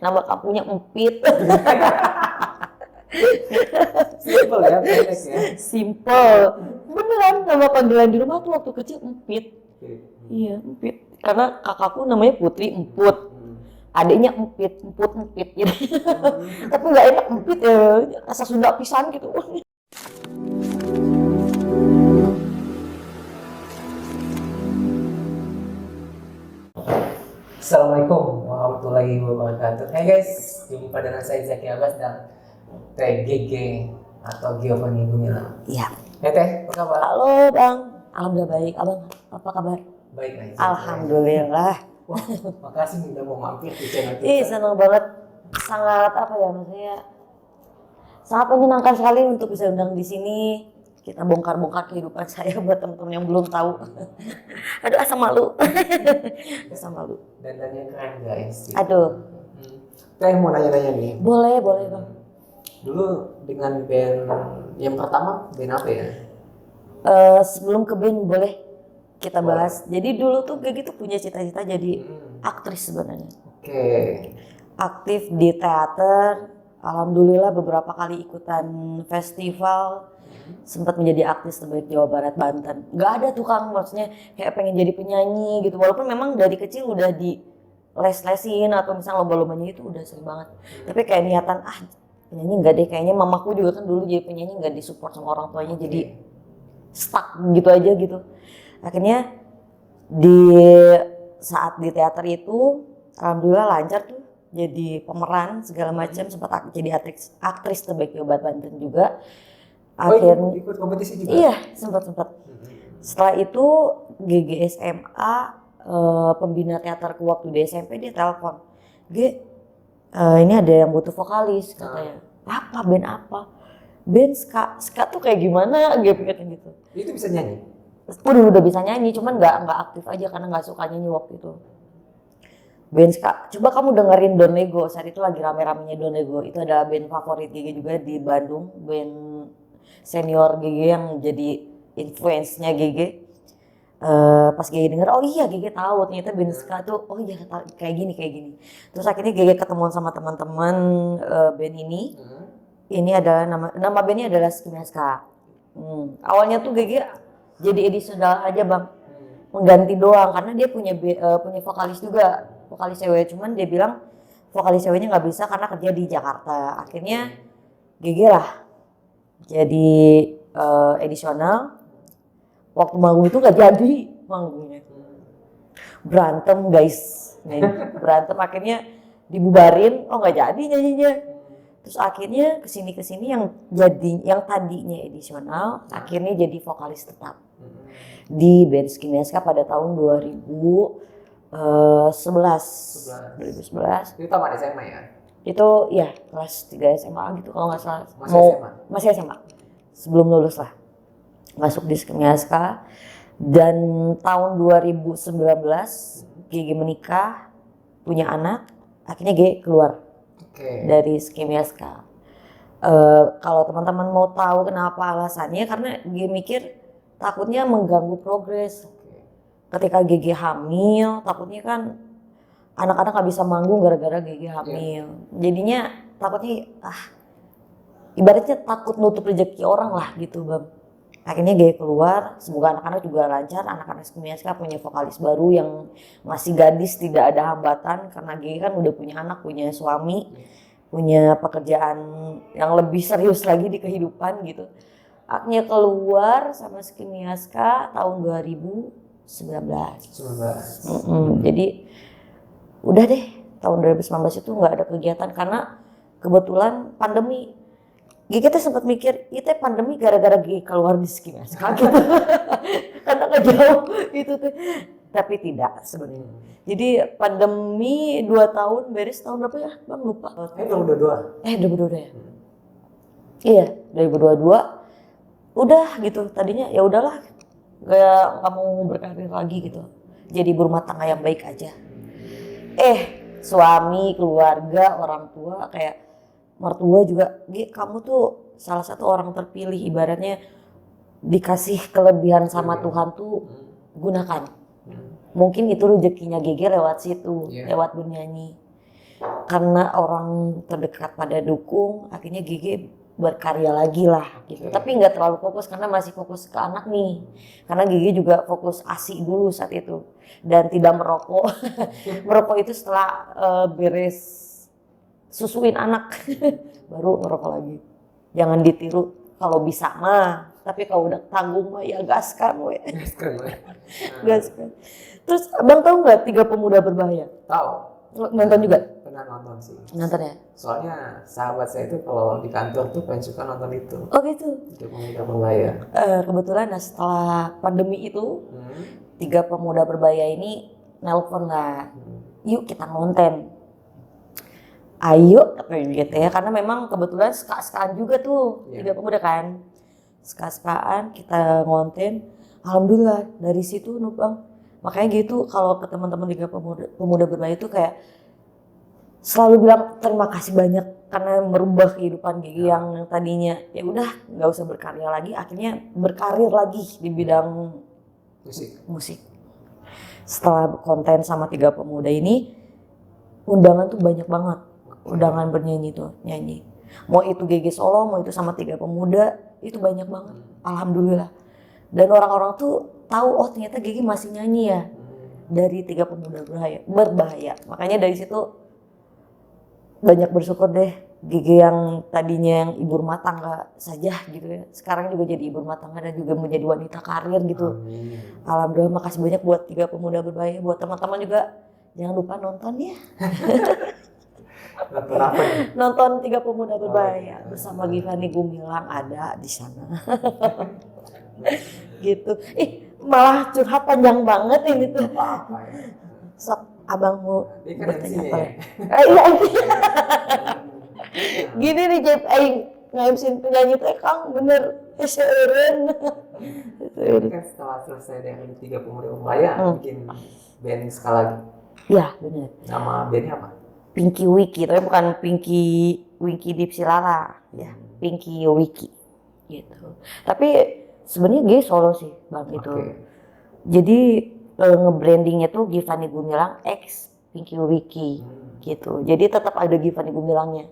Nama kampungnya Empit. Simple ya, pendek ya. Simple. Beneran nama panggilan di rumah tuh waktu kecil Empit. Iya, Empit. Karena kakakku namanya Putri Emput. Adiknya Empit, Emput gitu. Tapi nggak enak Empit ya, rasa Sunda pisan gitu. Assalamualaikum warahmatullahi wabarakatuh. Hai guys, jumpa dengan saya Zaki Abbas dan Teh GG atau Giovanni Gumilang. Iya. Hai Teh, apa kabar? Halo Bang, alhamdulillah baik. Abang, apa kabar? Baik aja. Alhamdulillah. Wah, makasih udah mau mampir di channel Ih, kita. senang banget. Sangat apa ya maksudnya? Sangat menyenangkan sekali untuk bisa undang di sini. Kita bongkar-bongkar kehidupan saya buat teman-teman yang belum tahu. Aduh, asam malu. Asam malu. Dandannya keren guys. Aduh. Teh mau nanya-nanya nih. Boleh Bang. Dulu dengan band yang pertama, band apa ya? Sebelum ke band boleh kita bahas. Jadi dulu tuh Gigi tuh punya cita-cita jadi aktris sebenarnya. Oke. Aktif di teater. Alhamdulillah beberapa kali ikutan festival. Sempat menjadi aktris terbaik Jawa Barat Banten. Gak ada tuh Kang, maksudnya kayak pengen jadi penyanyi gitu. Walaupun memang dari kecil udah di les-lesin atau misalnya lomba-lombanya itu udah sering banget. Tapi kayak niatan penyanyi enggak deh, kayaknya mamaku juga kan dulu jadi penyanyi enggak disupport sama orang tuanya, jadi stuck gitu aja gitu. Akhirnya di saat di teater itu alhamdulillah lancar tuh jadi pemeran segala macam, sempat jadi aktris terbaik Jawa Barat Banten juga. Akhirnya ikut kompetisi juga? Iya, sempat. Setelah itu GGSMA pembina teaterku waktu di SMP dia telepon, ini ada yang butuh vokalis katanya. Apa band apa? Band ska tuh kayak gimana? Gitu. Itu bisa nyanyi? Udah bisa nyanyi, cuman nggak aktif aja karena nggak suka nyanyi waktu itu. Band ska, coba kamu dengerin Don Lego, saat itu lagi rame-ramenya Don Lego. Itu adalah band favorit Gigi juga di Bandung, band senior Gigi yang jadi influence-nya Gigi. Pas Gigi denger, oh iya Gigi tahu ternyata band ska tuh, oh iya kayak gini. Terus akhirnya Gigi ketemuan sama teman-teman band ini. Ini adalah nama bandnya adalah Skimia Ska. Awalnya tuh Gigi jadi edisional aja Bang, mengganti doang karena dia punya vokalis juga, vokalis cewek, cuman dia bilang vokalis ceweknya nggak bisa karena kerja di Jakarta. Akhirnya Gigi lah jadi edisional. Waktu manggung itu nggak jadi manggungnya, berantem guys, berantem akhirnya dibubarin, oh nggak jadi nyanyinya. Terus akhirnya kesini yang tadinya edisional akhirnya jadi vokalis tetap di band Skimia Ska pada tahun 2011. Itu tamat SMA ya? Itu ya kelas 3 SMA gitu kalau nggak salah. Masih SMA. Sebelum lulus lah. Masuk di Skimia Ska. Dan tahun 2019 Gigi menikah, punya anak, akhirnya Gigi keluar dari Skimia Ska. Kalau teman-teman mau tahu kenapa alasannya, karena Gigi mikir takutnya mengganggu progres. Ketika Gigi hamil, takutnya kan anak-anak gak bisa manggung gara-gara Gigi hamil. Jadinya takutnya ibaratnya takut nutup rezeki orang lah gitu Bang. Akhirnya Gigi keluar, semoga anak-anak juga lancar. Anak-anak Skimia Ska punya vokalis baru yang masih gadis, tidak ada hambatan karena Gigi kan udah punya anak, punya suami, punya pekerjaan yang lebih serius lagi di kehidupan gitu. Akhirnya keluar sama Skimia Ska tahun 2019. Jadi udah deh, tahun 2019 itu nggak ada kegiatan karena kebetulan pandemi. Gigi tuh sempat mikir, itu pandemi gara-gara Gigi keluar di Skimia Ska gitu. Karena nggak jauh itu tuh. Tapi tidak sebenarnya. Jadi pandemi 2 tahun beres, tahun berapa ya Bang, lupa. 2022. 2022 ya? Iya, 2022. Udah gitu, tadinya ya udahlah, nggak mau berkarir lagi gitu. Jadi berumah tangga yang baik aja. Suami, keluarga, orang tua kayak mertua juga, kamu tuh salah satu orang terpilih, ibaratnya dikasih kelebihan sama Tuhan tuh gunakan. Mungkin itu rezekinya Gigi lewat situ, lewat bernyanyi. karena orang terdekat pada dukung, akhirnya Gigi berkarya lagi lah gitu. Tapi nggak terlalu fokus karena masih fokus ke anak nih. Karena Gigi juga fokus ASI dulu saat itu dan tidak merokok. Merokok itu setelah beres susuin anak baru ngerokok lagi. Jangan ditiru kalau bisa mah. Tapi kalau udah tanggung mah ya gaskan we. Gaskan. Terus abang tahu nggak 3 Pemuda Berbahaya? Tahu. Nonton juga? Pernah nonton sih. Nonton ya? Soalnya sahabat saya itu kalau di kantor tuh paling suka nonton itu. Oh gitu. Itu Pemuda Berbahaya. Kebetulan setelah pandemi itu 3 Pemuda Berbahaya ini nelpon lah, yuk kita ngonten. Ayo gitu ya, karena memang kebetulan ska-skaan juga tuh 3 Pemuda kan. Ska-skaan kita ngonten, alhamdulillah dari situ Bang. Makanya gitu kalau ke teman-teman 3 Pemuda Berbahaya itu kayak selalu bilang terima kasih banyak karena merubah kehidupan Gigi yang tadinya ya udah nggak usah berkarya lagi, akhirnya berkarir lagi di bidang musik. Setelah konten sama 3 Pemuda ini, undangan tuh banyak banget, undangan bernyanyi tuh nyanyi. Mau itu Gigi solo, mau itu sama 3 Pemuda, itu banyak banget. Alhamdulillah. Dan orang-orang tuh tahu oh ternyata Gigi masih nyanyi ya dari 3 Pemuda Berbahaya. Makanya dari situ banyak bersyukur deh Gigi yang tadinya yang ibu rumah tangga saja gitu ya, sekarang juga jadi ibu rumah tangga dan juga menjadi wanita karir gitu. Alhamdulillah, makasih banyak buat 3 Pemuda Berbahaya. Buat teman-teman juga jangan lupa nonton ya. Nonton 3 Pemuda Berbahaya bersama Giovanni Gumilang ada di sana. Gitu. Malah curhat panjang banget ini tuh. Sok abang mau bertanya apa? Iya. Gini nih Jep, nge-MC penyanyi teh Kang bener seureun. Kan setelah selesai dari 3 Pemuda Berbahaya bikin band ska lagi. Iya bener. Nama bandnya apa? Pinky Wiki, tapi bukan Pinky Winky Dipsilala, ya Pinky Wiki gitu. Tapi sebenarnya G solo sih bang itu. Jadi nge-brandingnya tuh Giovanni Gumilang X Pinky Wiki gitu. Jadi tetap ada Giovanni Gumilangnya.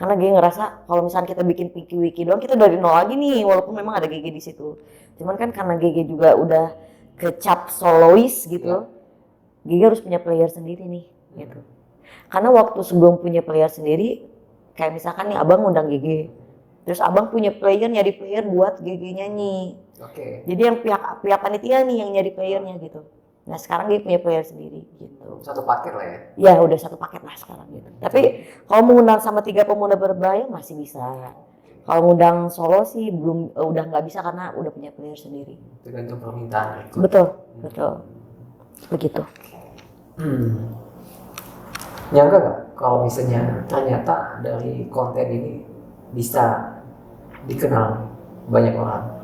Karena G ngerasa kalau misalnya kita bikin Pinky Wiki doang kita dari nol lagi nih, walaupun memang ada GG di situ. Cuman kan karena GG juga udah kecap solois gitu, GG harus punya player sendiri nih gitu. Karena waktu sebelum punya player sendiri, kayak misalkan nih abang undang GG, terus abang punya player nyari player buat GG nyanyi. Jadi yang pihak panitia nih yang nyari playernya gitu. Nah sekarang dia punya player sendiri gitu. Satu paket lah ya? Ya udah satu paket lah sekarang gitu. Tapi kalau mengundang sama 3 Pemuda Berbahaya masih bisa. Kalau ngundang solo sih belum, udah nggak bisa karena udah punya player sendiri. Tergantung permintaan. Betul. Begitu. Nyangka nggak kalau misalnya ternyata dari konten ini bisa dikenal banyak orang?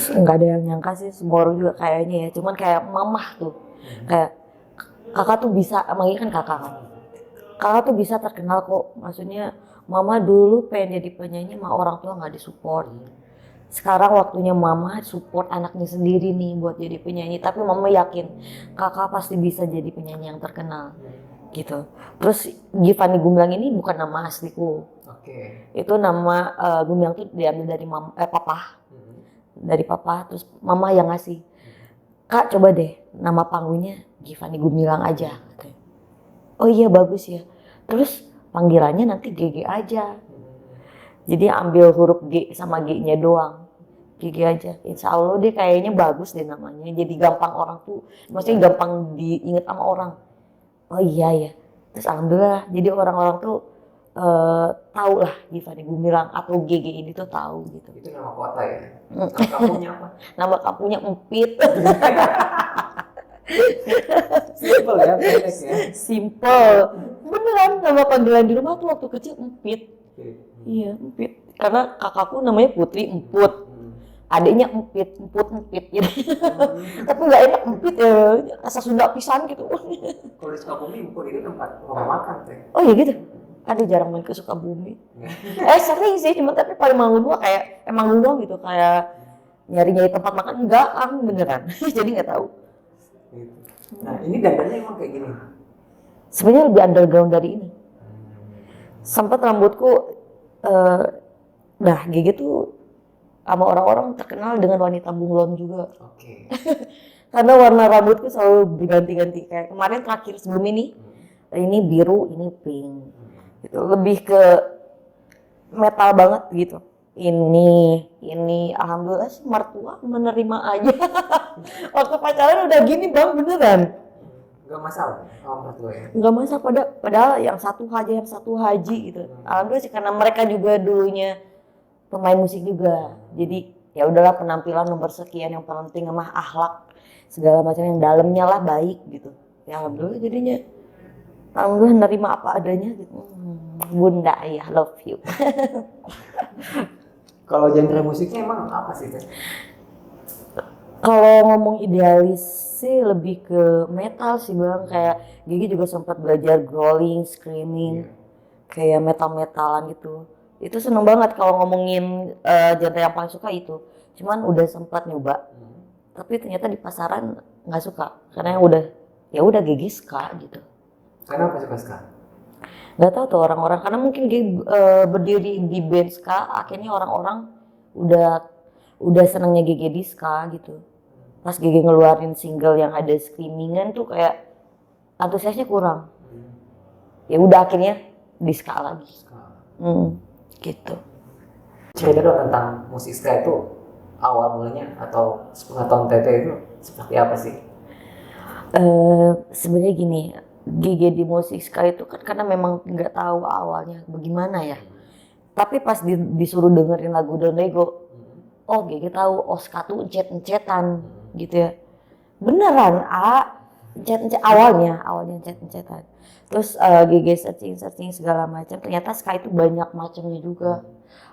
Nggak ada yang nyangka sih, semua orang juga kayaknya ya. Cuman kayak mamah tuh, kayak kakak tuh bisa, manggil kan kakak kan. Kakak tuh bisa terkenal kok. Maksudnya mama dulu pengen jadi penyanyi, sama orang tua nggak disupport. Sekarang waktunya mama support anaknya sendiri nih buat jadi penyanyi. Tapi mama yakin kakak pasti bisa jadi penyanyi yang terkenal gitu. Terus Giovanni Gumilang ini bukan nama asliku. Itu nama Gumilang tuh diambil dari papa. Dari papa, terus mama yang ngasih. Kak coba deh nama panggungnya Giovanni Gumilang aja. Oh iya bagus ya. Terus panggilannya nanti GG aja. Jadi ambil huruf G sama G-nya doang. GG aja. Insya Allah deh kayaknya bagus deh namanya. Jadi gampang orang tuh, maksudnya gampang diinget sama orang. Oh iya ya. Terus alhamdulillah jadi orang-orang tuh tahu lah Giovanni Gumilang atau GG ini tuh tahu gitu. Itu nama kota ya? Nama kampungnya apa? Nama kampungnya Empit. Simple ya, pendek ya? Simple. Beneran nama panggilan di rumah tuh waktu kecil Empit. Iya, Empit. Karena kakakku namanya Putri Emput. Adiknya Empit gitu. Tapi nggak enak Empit ya, rasa Sunda pisan gitu. Kalau di Sukabumi Emput itu tempat rumah makan teh. Oh iya gitu. Aduh jarang main ke Sukabumi. Sering sih, cuma tapi paling Mangun dua kayak emang doang gitu, kayak nyari-nyari tempat makan enggak beneran. Jadi nggak tahu. Nah ini dandannya emang kayak gini? sebenarnya lebih underground dari ini. Sempat rambutku nah GG tuh sama orang-orang terkenal dengan wanita bunglon juga. Oke. Karena warna rambutku selalu berganti-ganti. Kayak kemarin terakhir sebelum ini biru, ini pink. Gitu. Lebih ke metal banget gitu. Ini alhamdulillah sih mertua menerima aja. Waktu pacaran udah gini bang, beneran. Gak masalah sama mertua ya? Nggak masalah, padahal yang satu haji gitu. Alhamdulillah sih karena mereka juga dulunya pemain musik juga. Jadi ya udahlah, penampilan nomor sekian, yang penting mah akhlak segala macam yang dalamnya lah baik gitu. Ya alhamdulillah jadinya alhamdulillah nerima apa adanya gitu. Bunda ya love you. Kalau genre musiknya emang apa sih Teh? Kalau ngomong idealis sih lebih ke metal sih bang. Kayak Gigi juga sempat belajar growling, screaming, kayak metal-metalan gitu. Itu seneng banget kalau ngomongin genre yang paling suka itu. Cuman udah sempat nyoba, tapi ternyata di pasaran nggak suka karena yang udah Gigi ska gitu. Kenapa suka ska? Nggak tahu tuh orang-orang, karena mungkin Gigi berdiri di band ska, akhirnya orang-orang udah senengnya Gigi di ska gitu. Pas Gigi ngeluarin single yang ada screamingan tuh kayak antusiasnya kurang. Ya udah akhirnya di ska lagi. Gitu. Cerita dong tentang musik ska itu awal mulanya atau sepengetahuan Teteh itu seperti apa sih? Sebenarnya gini, Gigi di musik ska itu kan karena memang nggak tahu awalnya bagaimana ya. Tapi pas disuruh dengerin lagu Don Lego, oh Gigi tahu ska tuh encet-encetan gitu ya. Beneran encet-encet awalnya encet-encetan. Terus Gigi searching segala macam, ternyata ska itu banyak macamnya juga.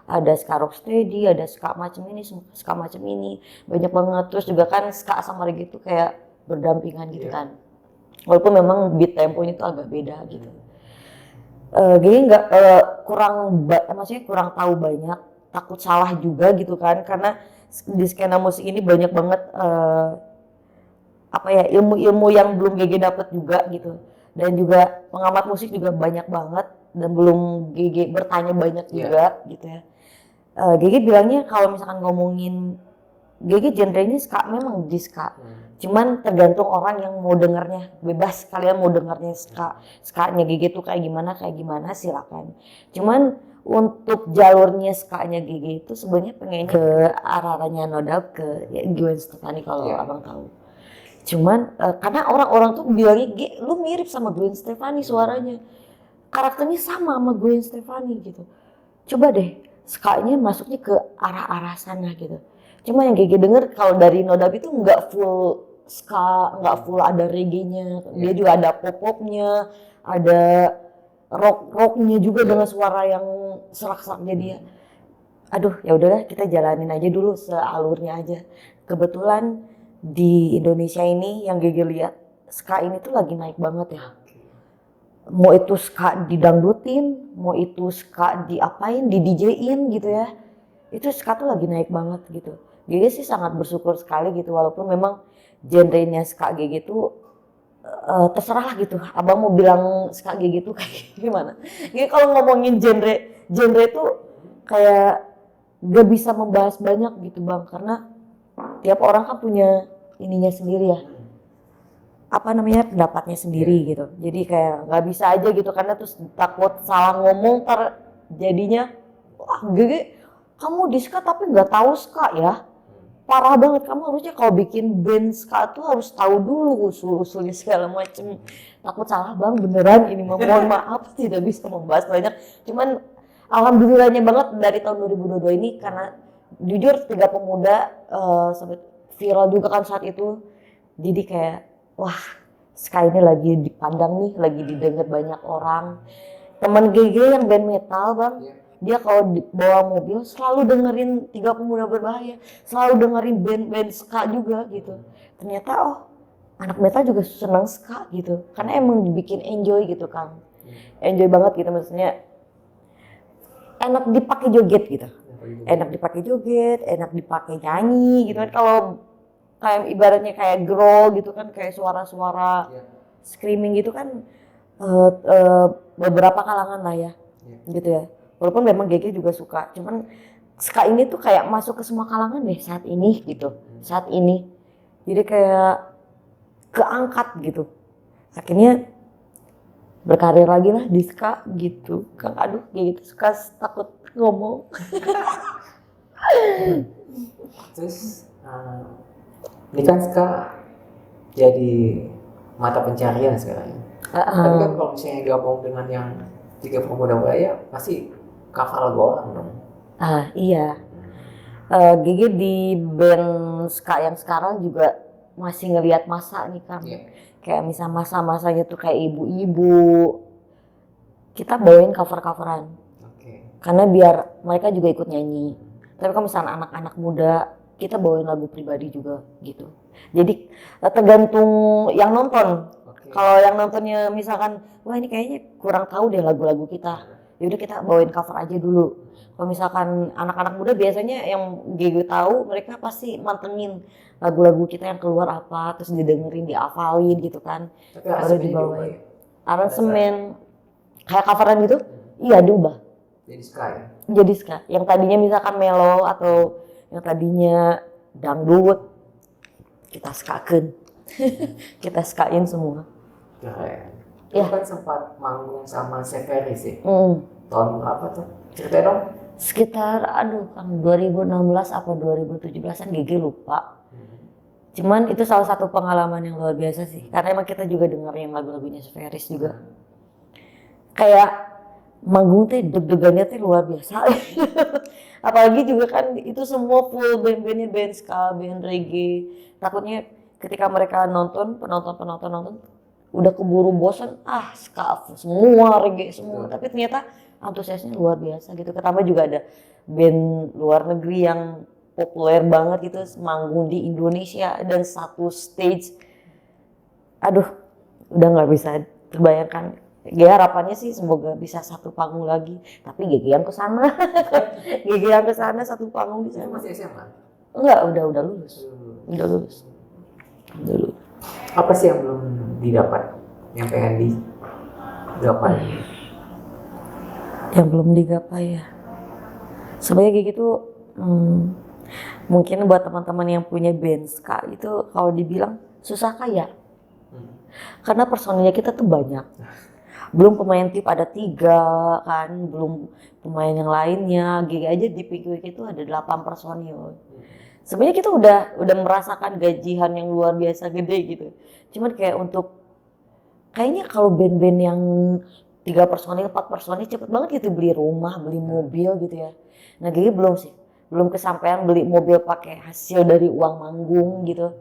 Ada ska rocksteady, ada ska macam ini, banyak banget. Terus juga kan ska sama reggae itu kayak berdampingan gitu kan. Walaupun memang beat temponya itu agak beda gitu. Gigi nggak maksudnya kurang tahu banyak, takut salah juga gitu kan, karena di skena musik ini banyak banget ilmu-ilmu yang belum GG dapat juga gitu. Dan juga pengamat musik juga banyak banget dan belum GG bertanya banyak juga gitu ya. GG bilangnya kalau misalkan ngomongin GG genrenya ska, memang di ska. Cuman tergantung orang yang mau dengarnya, bebas kalian mau dengarnya ska-nya GG tuh kayak gimana silakan. Cuman untuk jalurnya ska-nya GG itu sebenarnya pengen ke arah-arahnya No Doubt, ke Gwen Stefani kalau abang tahu. Cuman karena orang-orang tuh bilangnya, lu mirip sama Gwen Stefani suaranya, karakternya sama Gwen Stefani gitu. Coba deh ska-nya masuknya ke arah-arah sana gitu. Cuma yang Gigi denger kalau dari No Doubt itu nggak full ska, nggak full ada reggae-nya, dia juga ada pop-popnya, ada rock-rocknya juga dengan suara yang serak-serak. Jadi aduh ya udahlah, kita jalanin aja dulu sealurnya aja. Kebetulan di Indonesia ini yang Gigi lihat, ska ini tuh lagi naik banget ya. Mau itu ska didangdutin, mau itu ska diapain, di DJ-in gitu ya. Itu ska tuh lagi naik banget gitu. Gigi sih sangat bersyukur sekali gitu, walaupun memang genrenya ska Gigi tuh terserah lah gitu. Abang mau bilang ska Gigi tuh kayak gimana. Jadi kalau ngomongin genre tuh kayak gak bisa membahas banyak gitu bang, karena tiap orang kan punya ininya sendiri ya. Pendapatnya sendiri gitu. Jadi kayak nggak bisa aja gitu, karena terus takut salah ngomong jadinya wah Gigi kamu di ska tapi nggak tahu ska ya, parah banget. Kamu harusnya kalau bikin band ska tuh harus tahu dulu usul-usulnya segala macem. Takut salah bang, beneran ini mohon maaf tidak bisa membahas banyak. Cuman alhamdulillahnya banget dari tahun 2022 ini, karena jujur Tiga Pemuda sampai viral juga kan saat itu. Jadi kayak wah ska ini lagi dipandang nih, lagi didengar banyak orang. Temen GG yang band metal bang, dia kalau bawa mobil selalu dengerin Tiga Pemuda Berbahaya, selalu dengerin band-band ska juga gitu. Ternyata anak metal juga seneng ska gitu, karena emang dibikin enjoy gitu kan. Enjoy banget gitu, maksudnya enak dipakai joget gitu. Enak dipakai joget, enak dipakai nyanyi gitu kan. Kalau kayak ibaratnya kayak growl gitu kan, kayak suara-suara screaming gitu kan, beberapa kalangan lah ya, gitu ya. Walaupun memang GG juga suka, cuman ska ini tuh kayak masuk ke semua kalangan deh saat ini gitu, saat ini. Jadi kayak keangkat gitu. Akhirnya berkarir lagi lah di ska gitu. Aduh, gitu suka takut ngomong. Terus ini kan ska jadi mata pencarian sekarang. Tapi kan kalau misalnya gabung dengan yang Tiga Pemuda Budaya pasti cover lagu orang dong. Iya. Gigi di band ska yang sekarang juga masih ngelihat masa nih kan. Kayak misal masa-masanya tuh kayak ibu-ibu. Kita bawain cover-coveran. Karena biar mereka juga ikut nyanyi. Tapi kalau misalnya anak-anak muda, kita bawain lagu pribadi juga gitu. Jadi tergantung yang nonton. Kalau yang nontonnya misalkan, wah ini kayaknya kurang tahu deh lagu-lagu kita. Yaudah kita bawain cover aja dulu. Kalau misalkan anak-anak muda biasanya yang gue tahu mereka pasti mantengin lagu-lagu kita yang keluar apa, terus didengerin, dihafalin gitu kan. Tapi Baru dibawain. Aransemen kayak coveran gitu, iya diubah. Jadi ska ya? Jadi ska. Yang tadinya misalkan melo atau yang tadinya dangdut, kita skakeun. Kita skain semua. Keren. Ya. Kan sempat manggung sama Severis ya? Tahun berapa tuh? Ceritain dong. Sekitar kan 2016 apa 2017an GG lupa. Cuman itu salah satu pengalaman yang luar biasa sih. Karena emang kita juga dengerin lagu-lagunya Severis juga. Kayak manggung teh deg-degannya teh luar biasa. Apalagi juga kan itu semua full band-bandnya band ska, band reggae. Takutnya ketika mereka nonton, penonton nonton udah keburu bosan, ska semua, reggae semua. Tapi ternyata antusiasnya luar biasa gitu. Ketambah juga ada band luar negeri yang populer banget gitu, manggung di Indonesia dan satu stage. Aduh, udah nggak bisa terbayangkan. Harapannya sih semoga bisa satu panggung lagi. Tapi GG yang kesana, GG yang kesana satu panggung di sana. Masih SMA? Enggak, udah lulus. Udah lulus. Apa sih yang belum didapat? Yang pengen digapai? Yang belum digapai ya. Sebenarnya kayak gitu, mungkin buat teman-teman yang punya band ska itu kalau dibilang susah kaya. Karena personilnya kita tuh banyak. Belum pemain tip ada 3 kan, belum pemain yang lainnya. GG aja di PQWK itu ada 8 personil. Sebenarnya kita udah merasakan gajian yang luar biasa gede gitu. Cuman kayak kayaknya kalau band-band yang 3 personil, 4 personil cepet banget gitu beli rumah, beli mobil gitu ya. Nah GG belum sih, belum kesampaian beli mobil pakai hasil dari uang manggung gitu.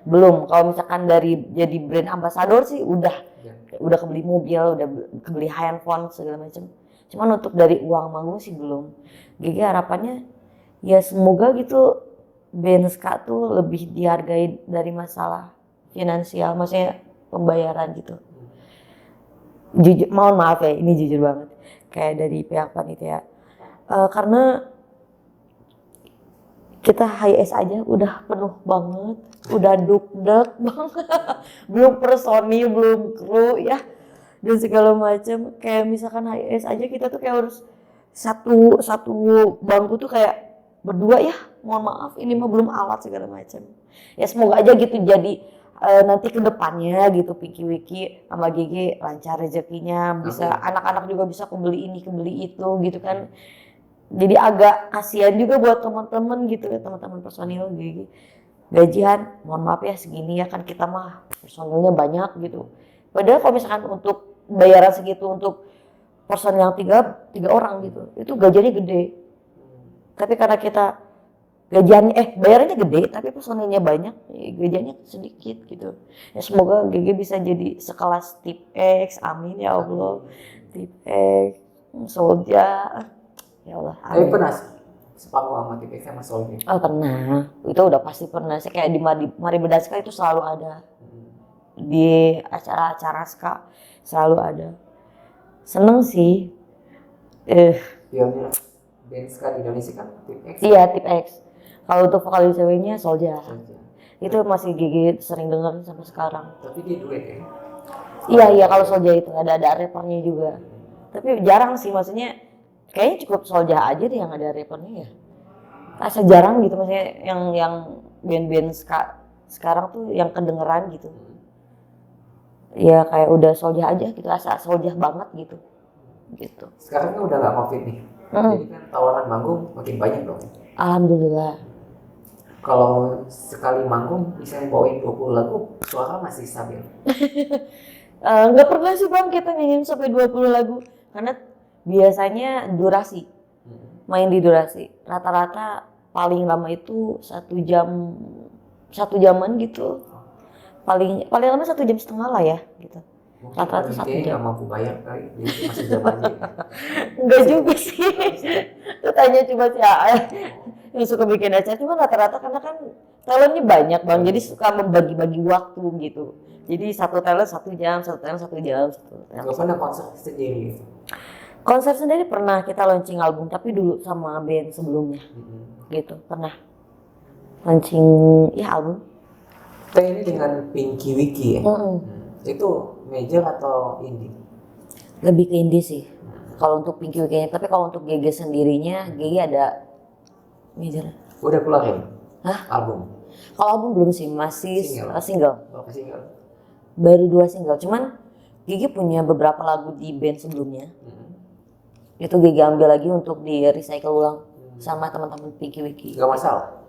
Belum. Kalau misalkan dari jadi brand ambassador sih udah kebeli mobil, udah kebeli handphone segala macam. Cuman untuk dari uang manggung sih belum. GG harapannya ya semoga gitu band ska tuh lebih dihargai dari masalah finansial, maksudnya pembayaran gitu. Jujur, mohon maaf ya, ini jujur banget. Kayak dari pihak panitia. Karena kita HIS aja udah penuh banget, udah duk-duk banget. Belum personil, belum kru ya, dan segala macam. Kayak misalkan HIS aja kita tuh kayak harus satu bangku tuh kayak berdua ya, mohon maaf ini mah belum alat segala macam. Ya semoga aja gitu jadi nanti ke depannya gitu Pinky Wiki sama GG lancar rezekinya, bisa anak-anak juga bisa kebeli ini kebeli itu gitu kan. Jadi agak kasihan juga buat teman-teman gitu ya, teman-teman personil GG. Gajian mohon maaf ya segini ya kan, kita mah personilnya banyak gitu. Padahal kalau misalkan untuk bayaran segitu untuk personil yang tiga orang gitu, itu gajiannya gede. Tapi karena kita bayarannya gede tapi personilnya banyak, ya gajiannya sedikit gitu. Ya semoga GG bisa jadi sekelas Tip X, amin ya Allah. Tip X, Soulja, ya Allah. Tapi pernah sepanggung sama Tip X sama Soulja? Oh pernah, itu udah pasti pernah. Saya kayak di Mari Berdanska itu selalu ada. Di acara-acara ska selalu ada. Seneng sih. Pionir band ska di Indonesia kan Tip X? Iya, Tip X. Kalau untuk vokalis ceweknya Soulja. Itu masih GG sering dengerin sampai sekarang. Tapi dia duet ya? Iya kalau Soulja itu ada rappernya juga. Tapi jarang sih, maksudnya kayaknya cukup Soulja aja deh yang ada rappernya ya. Rasa jarang gitu, maksudnya yang band-band sekarang tuh yang kedengeran gitu. Ya kayak udah Soulja aja gitu, rasa Soulja banget gitu. Gitu. Sekarang kan udah nggak COVID nih. Jadi kan tawaran manggung makin banyak dong. Alhamdulillah. Kalau sekali manggung misalnya bawain 20 lagu, suara masih stabil. Nggak pernah sih Bang kita nyanyiin sampai 20 lagu. Karena biasanya durasi. Main di durasi. Rata-rata paling lama itu 1 jam, 1 jaman gitu. Paling lama 1,5 jam lah ya gitu. Mungkin Rata-rata 1 kayaknya jam. nggak mampu bayar kali, jadi masih jam aja. Enggak juga sih. Itu tanya cuma si AA yang suka bikin acara. Cuma rata-rata karena kan talentnya banyak Bang. Jadi suka membagi-bagi waktu gitu. Jadi satu talent 1 jam, satu talent 1 jam, satu talent. Nggak pernah konser sendiri. Konser sendiri pernah kita launching album, tapi dulu sama band sebelumnya. Gitu, pernah. Launching ya album. Kayak ini dengan Pinky Wiki ya. Itu major atau indie? Lebih ke indie sih. Kalau untuk Pinky Wiki, tapi kalau untuk GG sendirinya, GG ada major. Udah keluarin? Hah? Album? Kalau album belum sih, masih single. Berapa single? Baru 2 single. Cuman Gigi punya beberapa lagu di band sebelumnya. Itu Gigi ambil lagi untuk di recycle ulang sama teman-teman Pinky Wiki. Gak masalah?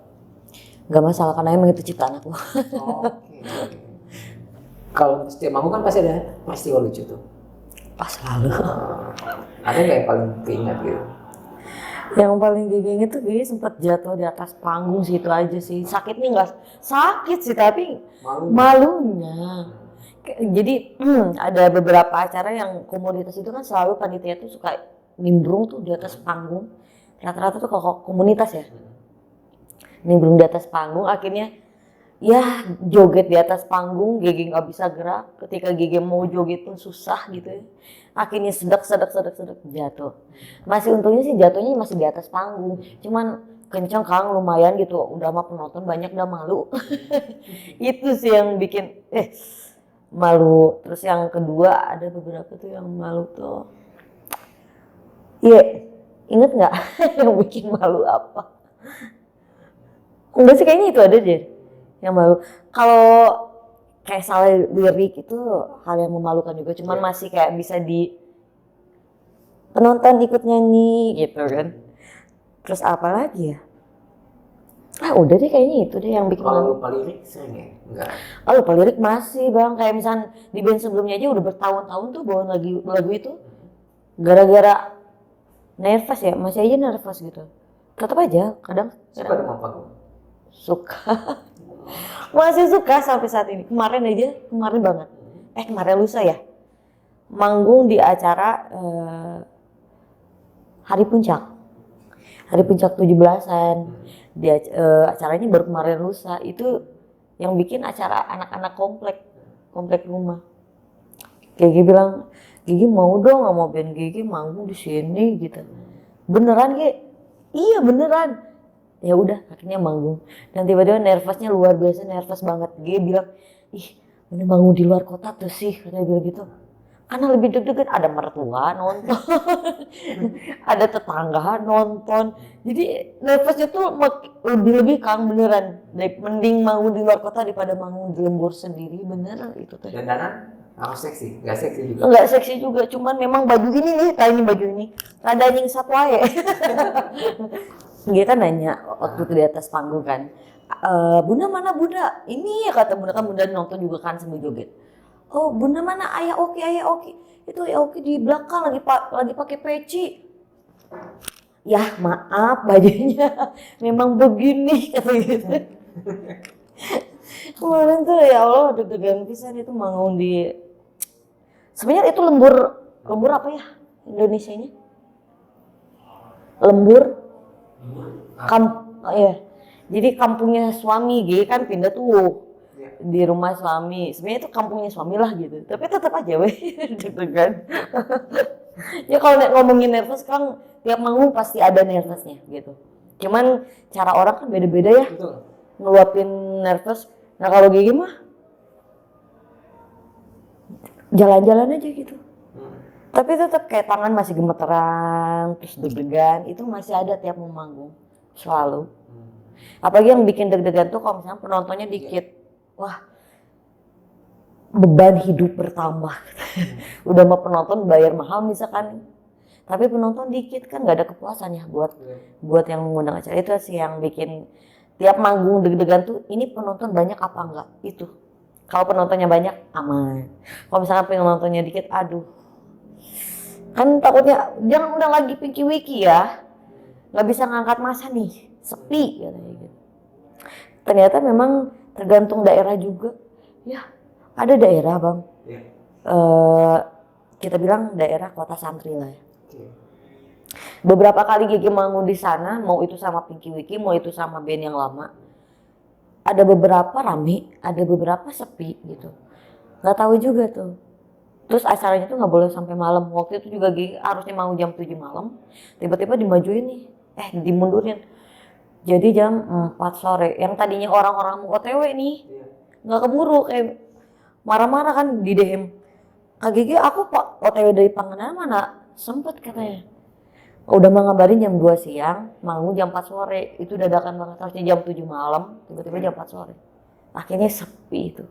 Gak masalah karena emang itu ciptaan aku. Oke. Kalau setiap manggung kan pasti ada peristiwa lucu tuh. Pas lalu. Ada nggak yang paling keingat gitu? Yang paling Gigi inget tuh Gigi sempat jatuh di atas panggung sih, itu aja sih. Sakitnya nggak sakit sih, tapi malunya. Jadi ada beberapa acara yang komunitas itu kan selalu panitia tuh suka nimbrung tuh di atas panggung. Rata-rata tuh kalau komunitas ya. Nimbrung di atas panggung, akhirnya ya joget di atas panggung, Gigi nggak bisa gerak. Ketika Gigi mau joget pun susah gitu ya. Akhirnya sedak jatuh. Masih untungnya sih jatuhnya masih di atas panggung. Cuman kenceng Kang, lumayan gitu. Udah mah penonton banyak, udah malu. Itu sih yang bikin malu. Terus yang kedua ada beberapa tuh yang malu tuh. Iya, inget nggak yang bikin malu apa? Enggak sih, kayaknya itu ada deh yang malu. Kalau kayak salah lirik itu hal yang memalukan juga, cuman masih kayak bisa di penonton ikut nyanyi gitu kan. Terus apa lagi ya? Udah deh kayaknya itu deh yang bikin malu. Kalau lupa lirik sering ya? Enggak. Lupa lirik masih Bang, kayak misalnya di band sebelumnya aja udah bertahun-tahun tuh bawain lagu itu. Gara-gara nervous ya, masih aja nervous gitu. Tetap aja kadang. Suka dengan panggung? Suka. Masih suka sampai saat ini. Kemarin banget. Kemarin lusa ya. Manggung di acara Hari Puncak. Hari Puncak 17-an. Di acaranya baru kemarin lusa. Itu yang bikin acara anak-anak komplek rumah. Gigi bilang, Gigi mau dong sama band Gigi manggung di sini gitu. Beneran Gi? Iya beneran. Ya udah akhirnya manggung, dan tiba-tiba nervousnya luar biasa, nervous banget. Dia bilang, ini manggung di luar kota tuh sih, katanya bilang gitu, karena lebih deg-degan, ada mertua nonton, ada tetangga nonton, jadi nervousnya tuh lebih Kang beneran. Mending manggung di luar kota daripada manggung di lembur sendiri, beneran itu tuh. Dan Danan harus seksi, nggak seksi juga? Nggak seksi juga, cuman memang baju ini nih, tanya baju ini, rada nyingsat wae. Dia kan nanya waktu itu di atas panggung kan, Bunda mana Bunda? Ini ya kata Bunda, kan Bunda nonton juga kan sambil joget. Oh Bunda mana? Ayah Oki. Itu Ayah Oki di belakang lagi pakai peci. Ya maaf bajunya memang begini kata gitu. Kemarin tuh ya Allah deg-degan pisan itu manggung di. Sebenarnya itu lembur apa ya Indonesianya? Lembur. Ya. Jadi kampungnya suami, G kan pindah tuh di rumah suami. Sebenarnya itu kampungnya suami lah gitu. Tapi tetap aja gitu kan. Ya kalau ngomongin nervous kan tiap manggung pasti ada nervousnya gitu. Cuman cara orang kan beda-beda ya. Betul. Ngeluapin nervous. Nah kalau Gigi mah jalan-jalan aja gitu. Hmm. Tapi tetap kayak tangan masih gemeteran, terus deg-degan, itu masih ada tiap mau manggung, selalu. Apalagi yang bikin deg-degan tuh kalau misalnya penontonnya dikit, wah beban hidup bertambah. Udah mau penonton bayar mahal misalkan, tapi penonton dikit kan nggak ada kepuasan ya buat yang mengundang acara. Itu sih yang bikin tiap manggung deg-degan tuh, ini penonton banyak apa enggak, itu. Kalau penontonnya banyak, aman. Kalau misalkan penontonnya dikit, aduh. Kan takutnya, jangan undang lagi Pinky Wiki ya. Nggak bisa ngangkat masa nih, sepi katanya gitu. Ternyata memang tergantung daerah juga. Ya, ada daerah Bang. Iya. Kita bilang daerah kota santri lah ya. Oke. Beberapa kali Gigi manggung di sana, mau itu sama Pinky Wiki, mau itu sama band yang lama. Ada beberapa rame, ada beberapa sepi gitu. Nggak tahu juga tuh. Terus acaranya tuh nggak boleh sampai malam. Waktu itu juga Gigi harusnya mau jam 7 malam, tiba-tiba dimajuin nih, dimundurin. Jadi jam 4 sore. Yang tadinya orang-orang mau OTW nih, Iya. nggak keburu, kayak marah-marah kan di DM. Kak Gigi, aku Pak OTW dari Pangandaran mana sempet katanya. Udah mau ngabarin jam 2 siang, manggung jam 4 sore. Itu dadakan banget, harusnya jam 7 malam, tiba-tiba jam 4 sore. Akhirnya sepi itu.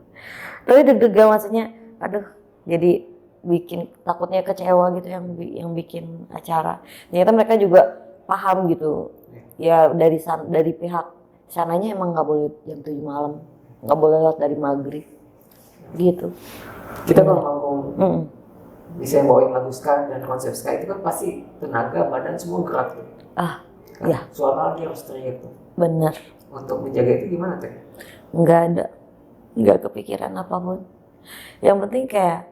Tapi deg-degan maksudnya, aduh, jadi bikin takutnya kecewa gitu yang bikin acara. Ternyata mereka juga paham gitu. Ya dari pihak sananya emang nggak boleh jam 7 malam, nggak boleh lewat dari maghrib gitu. Kita kalau ngomong Mm. bisa bawain lagu ska dan konsep ska itu kan pasti tenaga badan semua gerak tuh. Kan? Ya. Suara lagi harus teriak tuh. Bener, Untuk menjaga itu gimana teh? nggak kepikiran apapun. Yang penting kayak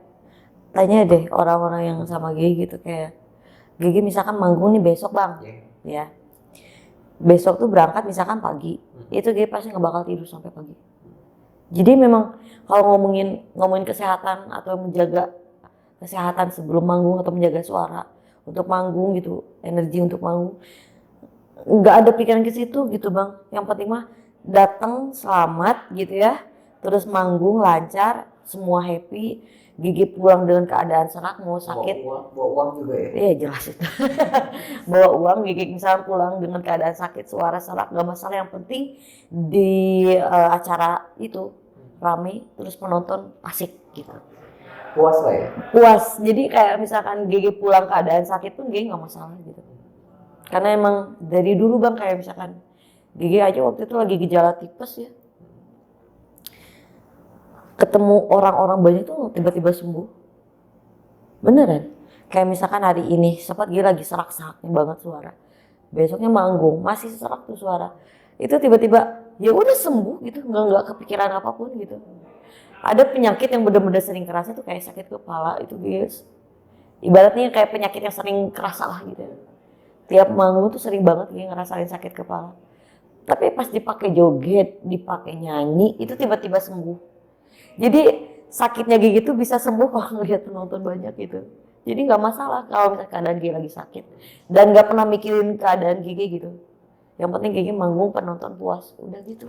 tanya deh orang-orang yang sama Gigi gitu, kayak Gigi misalkan manggung nih besok Bang, ya. Besok tuh berangkat misalkan pagi, itu Gigi pasti nggak bakal tidur sampai pagi. Jadi memang kalau ngomongin kesehatan atau menjaga kesehatan sebelum manggung atau menjaga suara untuk manggung gitu, energi untuk manggung, nggak ada pikiran ke situ gitu Bang. Yang penting mah datang selamat gitu ya, terus manggung lancar, semua happy, Gigi pulang dengan keadaan serak, mau sakit, Bawa uang juga ya? iya jelas itu. Bawa uang, Gigi misalnya pulang dengan keadaan sakit, suara serak, gak masalah. Yang penting di acara itu rame, terus penonton asik gitu. Puas lah ya? Puas, jadi kayak misalkan Gigi pulang keadaan sakit pun Gigi gak masalah gitu. Karena emang dari dulu Bang, kayak misalkan Gigi aja waktu itu lagi gejala tipes ya. Ketemu orang-orang banyak tuh tiba-tiba sembuh. Beneran. Kayak misalkan hari ini sempat Gigi lagi serak-seraknya banget suara. Besoknya manggung masih serak tuh suara. Itu tiba-tiba ya udah sembuh gitu, nggak kepikiran apapun gitu. Ada penyakit yang bener-bener sering kerasa tuh kayak sakit kepala itu guys. Ibaratnya kayak penyakit yang sering kerasa lah gitu. Tiap manggung tuh sering banget Gigi ngerasain sakit kepala. Tapi pas dipakai joget, dipakai nyanyi, itu tiba-tiba sembuh. Jadi sakitnya Gigi tuh bisa sembuh kalau ngeliat penonton banyak gitu. Jadi nggak masalah kalau misalnya keadaan Gigi lagi sakit. Dan nggak pernah mikirin keadaan Gigi gitu. Yang penting Gigi manggung penonton puas, udah gitu.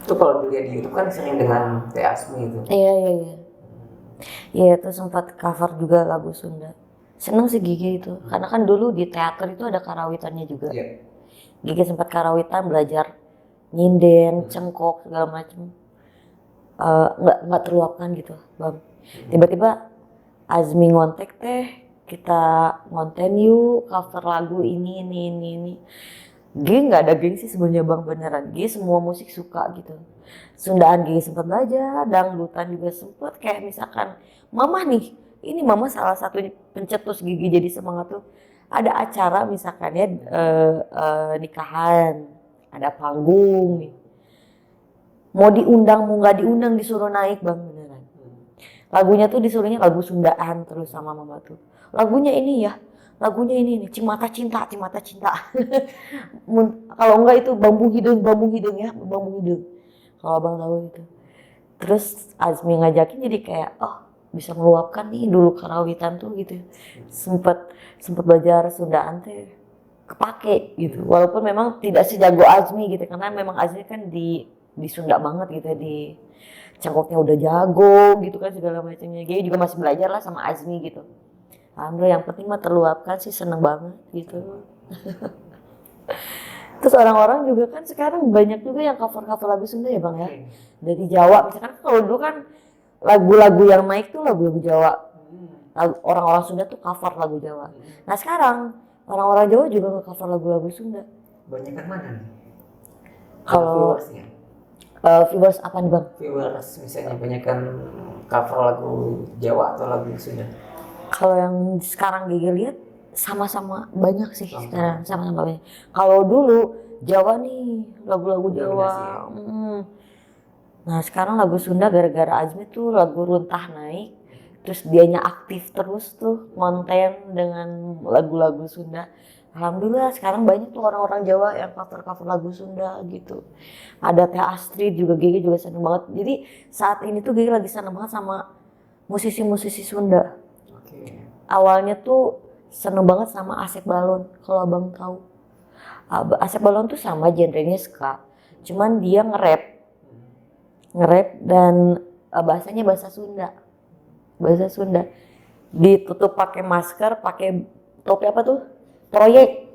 Itu kalau dilihat di YouTube kan sering dengan Teh Asmi itu. Iya. Iya itu sempat cover juga lagu Sunda. Seneng sih Gigi itu. Karena kan dulu di teater itu ada karawitannya juga. Iya. Gigi sempat karawitan, belajar nyinden, cengkok segala macem. Nggak terluapkan gitu Bang. Tiba-tiba Azmi ngontek teh, kita ngonten yuk cover lagu ini. Gigi nggak ada gengsi sebenarnya Bang, beneran. Gigi semua musik suka gitu. Sundaan Gigi sempat belajar, dangdutan juga sempat. Kayak misalkan Mama nih, ini Mama salah satu pencetus Gigi jadi semangat tuh. Ada acara misalkan ya nikahan, ada panggung nih. Mau diundang mau nggak diundang disuruh naik Bang, beneran. Lagunya tuh disuruhnya lagu Sundaan terus sama Mama tuh. Lagunya ini nih, Cimata Cinta. Kalau enggak itu Bambu Hidung ya, Bambu Hidung. Kalau Abang tahu itu. Terus Azmi ngajakin jadi kayak bisa meluapkan nih dulu karawitan tuh gitu. Sempet belajar Sundaan teh kepake gitu. Walaupun memang tidak sejago Azmi gitu, karena memang Azmi kan di Sunda banget gitu, cangkoknya udah jago gitu kan segala macamnya. Gigi juga masih belajar lah sama Azmi gitu. Alhamdulillah yang penting mah terluapkan sih, seneng banget gitu. Terus orang-orang juga kan sekarang banyak juga yang cover-cover lagu Sunda ya Bang ya. Dari Jawa misalkan kalau dulu kan lagu-lagu yang naik tuh lagu-lagu Jawa. Orang-orang Sunda tuh cover lagu Jawa. Nah sekarang orang-orang Jawa juga nge-cover lagu-lagu Sunda. Banyak yang mana nih? Kalau Viewersnya? viewers apa nih Bang? Viewers misalnya banyak kan cover lagu Jawa atau lagu Sunda. Kalau yang sekarang Gigi lihat sama-sama banyak sih Sama-sama. sekarang, sama-sama banyak. Kalau dulu Jawa nih, lagu-lagu Jawa. Dominasi Nah sekarang lagu Sunda gara-gara Azmi tuh lagu Runtah naik, terus dianya aktif terus tuh konten dengan lagu-lagu Sunda. Alhamdulillah sekarang banyak tuh orang-orang Jawa yang cover-cover lagu Sunda gitu. Ada Teh Astrid juga, Gigi juga seneng banget. Jadi saat ini tuh Gigi lagi seneng banget sama musisi-musisi Sunda. Oke. Awalnya tuh seneng banget sama Asep Balon, kalau Abang tahu. Asep Balon tuh sama genrenya ska, cuman dia nge-rap dan bahasanya bahasa Sunda. Bahasa Sunda. Ditutup pakai masker, pakai topi apa tuh? Proyek.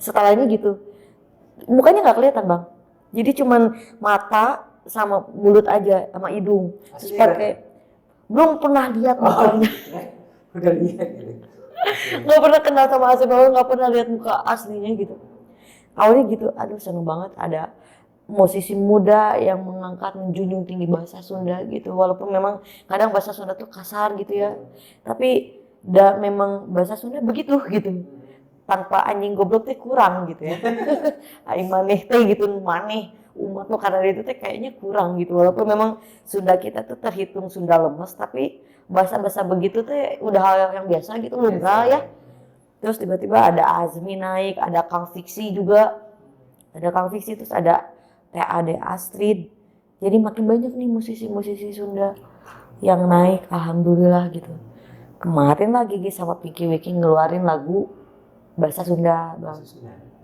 Setelahnya gitu. Mukanya nggak kelihatan, Bang. Jadi cuman mata sama mulut aja sama hidung. Terus Asli pakai belum pernah lihat mukanya. Udah lihat gitu. Nggak pernah kenal sama Asep Balon, nggak pernah lihat muka aslinya gitu. Awalnya gitu, aduh seneng banget ada musisi muda yang mengangkat menjunjung tinggi bahasa Sunda gitu. Walaupun memang kadang bahasa Sunda tuh kasar gitu ya, tapi memang bahasa Sunda begitu gitu. Tanpa anjing goblok teh kurang gitu ya. Aing maneh teh gitu, maneh umat lo karena itu teh kayaknya kurang gitu. Walaupun memang Sunda kita tuh terhitung Sunda lemes, tapi bahasa-bahasa begitu teh udah hal yang biasa gitu, lumrah ya. Terus tiba-tiba ada Azmi naik, ada Kang Fiksi juga. Ada Kang Fiksi, terus ada Teh Astrid. Jadi makin banyak nih musisi-musisi Sunda yang naik, alhamdulillah gitu. Kemarin lah Gigi sama Pinky Wiki ngeluarin lagu bahasa Sunda, Bang.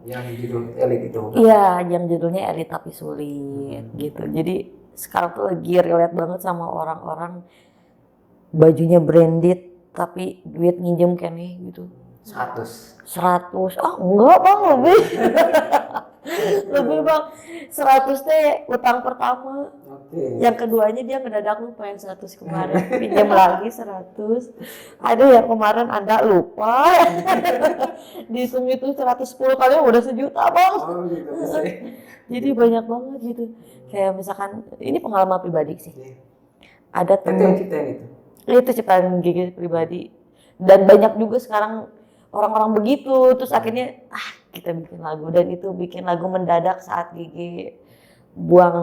Yang judul Elit itu. Iya, yang judulnya Elit Tapi Sulit gitu. Jadi sekarang tuh lagi relate banget sama orang-orang bajunya branded tapi duit nginjem kene gitu. 100. Ah enggak Bang, lebih. Lebih Bang. 100 teh utang pertama. Oke. Yang keduanya dia mendadak lupa yang 100 kemarin. Pinjam lagi 100. Aduh yang kemarin Anda lupa. Dihitung itu 110 kali udah sejuta Bang. Oh gitu bisa. Jadi banyak banget gitu. Kayak misalkan ini pengalaman pribadi sih. Ada Itu yang temen, ciptain itu. itu ciptaan Gigi pribadi. Dan banyak juga sekarang orang-orang begitu. Terus akhirnya kita bikin lagu, dan itu bikin lagu mendadak saat Gigi buang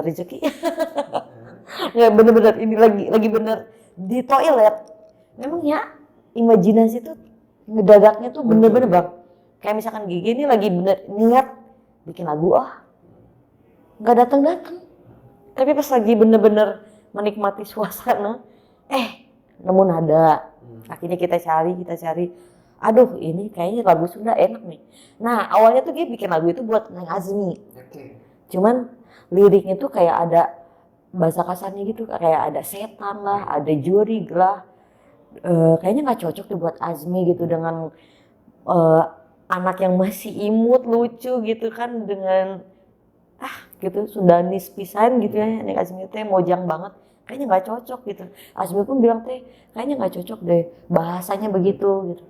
rezeki. Ya bener-bener ini lagi bener di toilet. Memang ya imajinasi tuh ngedadaknya tuh bener-bener Bang. Kayak misalkan Gigi ini lagi bener niat bikin lagu, nggak datang-datang. Tapi pas lagi bener-bener menikmati suasana, nemu nada. Akhirnya kita cari. Aduh ini kayaknya lagu Sunda enak nih. Nah awalnya tuh dia bikin lagu itu buat Neng Azmi. Oke. Cuman liriknya tuh kayak ada bahasa kasarnya gitu, kayak ada setan lah, ada jurig lah. Kayaknya nggak cocok tuh buat Azmi gitu dengan anak yang masih imut, lucu gitu kan, dengan gitu Sundanis pisan gitu ya. Neng Azmi teh mojang banget. Kayaknya nggak cocok gitu. Azmi pun bilang teh kayaknya nggak cocok deh bahasanya begitu gitu.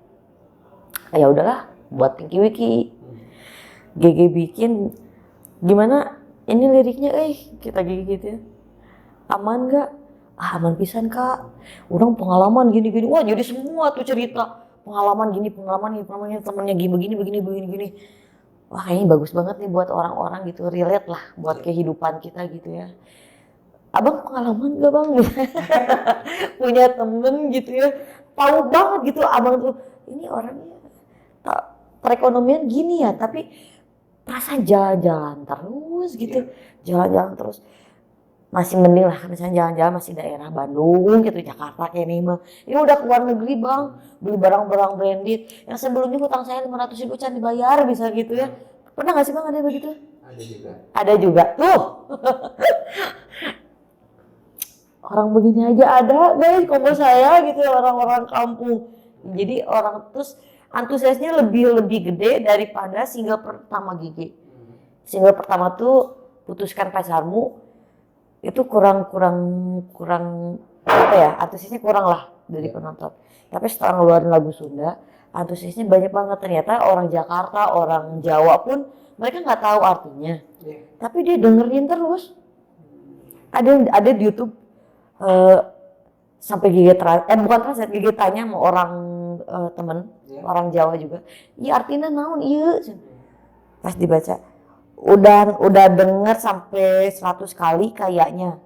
Ya udahlah buat Pinky Wiki. GG bikin gimana ini liriknya kita gigi gitu ya. Aman gak? Aman pisan Kak. Orang pengalaman gini-gini. Wah jadi semua tuh cerita pengalaman gini temennya begini. Wah kayaknya bagus banget nih buat orang-orang gitu, relate lah buat kehidupan kita gitu ya. Abang pengalaman gak Bang? Punya temen gitu ya, tahu banget gitu abang tuh ini orangnya perekonomian gini ya, tapi perasaan jalan-jalan terus gitu, jalan-jalan terus. Masih mending lah misalnya jalan-jalan masih daerah Bandung gitu, Jakarta kayak ini mah. Ini udah keluar negeri Bang, beli barang-barang branded. Yang sebelumnya hutang saya 500.000 can dibayar bisa gitu ya. Pernah gak sih Bang ada begitu? Ada juga. Ada juga tuh. orang begini aja ada guys kongko saya gitu ya, orang-orang kampung. Jadi orang terus antusiasnya lebih gede daripada single pertama Gigi. Single pertama tuh Putuskan Pacarmu itu kurang apa ya, antusiasnya kurang lah dari penonton. Tapi setelah ngeluarin lagu Sunda, antusiasnya banyak banget. Ternyata orang Jakarta, orang Jawa pun mereka nggak tahu artinya, tapi dia dengerin terus. Ada di YouTube sampai Gigi bukan translate, Gigi tanya sama orang temen orang Jawa juga, iya artinya naon iya, pas dibaca udah denger sampai 100 kali kayaknya.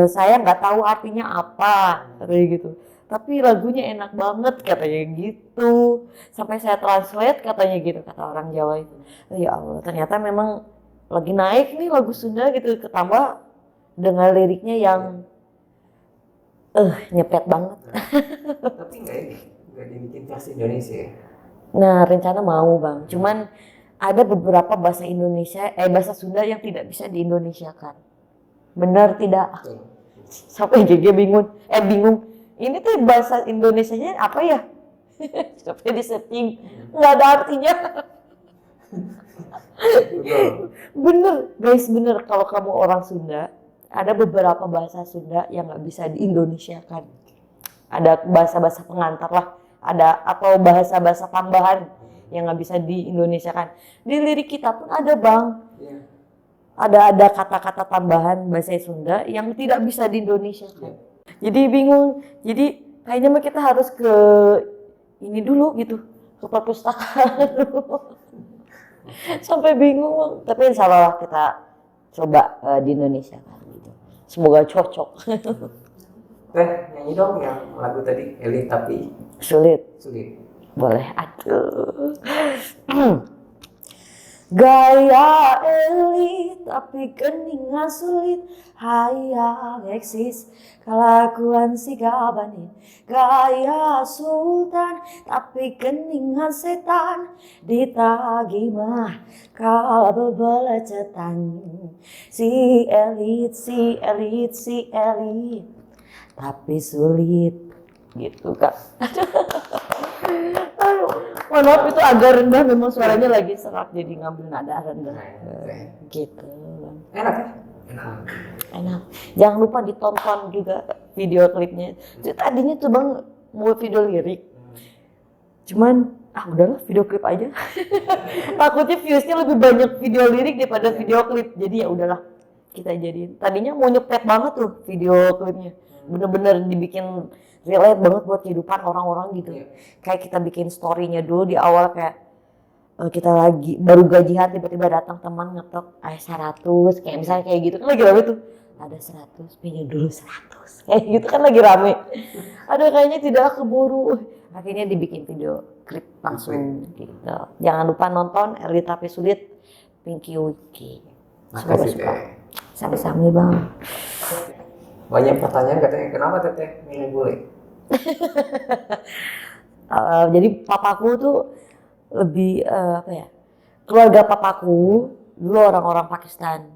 Saya nggak tahu artinya apa kayak gitu, tapi lagunya enak banget katanya gitu, sampai saya translate katanya gitu kata orang Jawa itu. Ya Allah, ternyata memang lagi naik nih lagu Sunda gitu, ketambah dengan liriknya yang nyepet banget. Tapi nggak dibikin versi Indonesia ya? Nah, rencana mau bang, cuman ada beberapa bahasa bahasa Sunda yang tidak bisa diindonesiakan. Benar tidak? Sampai GG bingung. Ini tuh bahasa Indonesianya apa ya? Sampai di setting nggak ada artinya. Bener guys, bener, kalau kamu orang Sunda, ada beberapa bahasa Sunda yang nggak bisa diindonesiakan. Ada bahasa-bahasa pengantar lah, atau bahasa-bahasa tambahan yang nggak bisa diindonesiakan. Di lirik kita pun ada bang, ada kata-kata tambahan bahasa Sunda yang tidak bisa diindonesiakan. Jadi bingung, jadi kayaknya mah kita harus ke ini dulu gitu, ke perpustakaan dulu. Sampai bingung bang, tapi insya Allah kita coba di Indonesia kan gitu. Semoga cocok. Nyanyi dong yang lagu tadi, Elit Tapi Sulit. Boleh, aduh. Gaya elit tapi keningan sulit, hayang eksis kelakuan si gabanin. Gaya sultan tapi keningan setan, ditagi mah kala bebelecetan. Si elit tapi sulit gitu kak. Aduh, mohon maaf itu agak rendah, memang suaranya lagi serak jadi ngambil nada rendah gitu. Enak ya? Enak. Jangan lupa ditonton juga video klipnya. Jadi tadinya tuh bang mau video lirik, cuman udahlah video klip aja. Takutnya viewsnya lebih banyak video lirik daripada video klip, jadi ya udahlah kita jadiin. Tadinya mau nyepet banget tuh video klipnya, bener-bener dibikin relate banget buat kehidupan orang-orang gitu. Kayak kita bikin story-nya dulu di awal, kayak kita lagi baru gajian tiba-tiba datang teman ngetok 100, kayak misalnya kayak gitu kan lagi rame tuh, ada 100 pinjam dulu 100 kayak gitu kan lagi rame. Aduh kayaknya tidak keburu, akhirnya dibikin video klip langsung gitu. Jangan lupa nonton Elit Tapi Sulit Pinky Wiki. Semoga suka. Sami-sami bang. Banyak pertanyaan katanya, kenapa teteh milih bule? Jadi papaku tuh lebih keluarga papaku dulu orang-orang Pakistan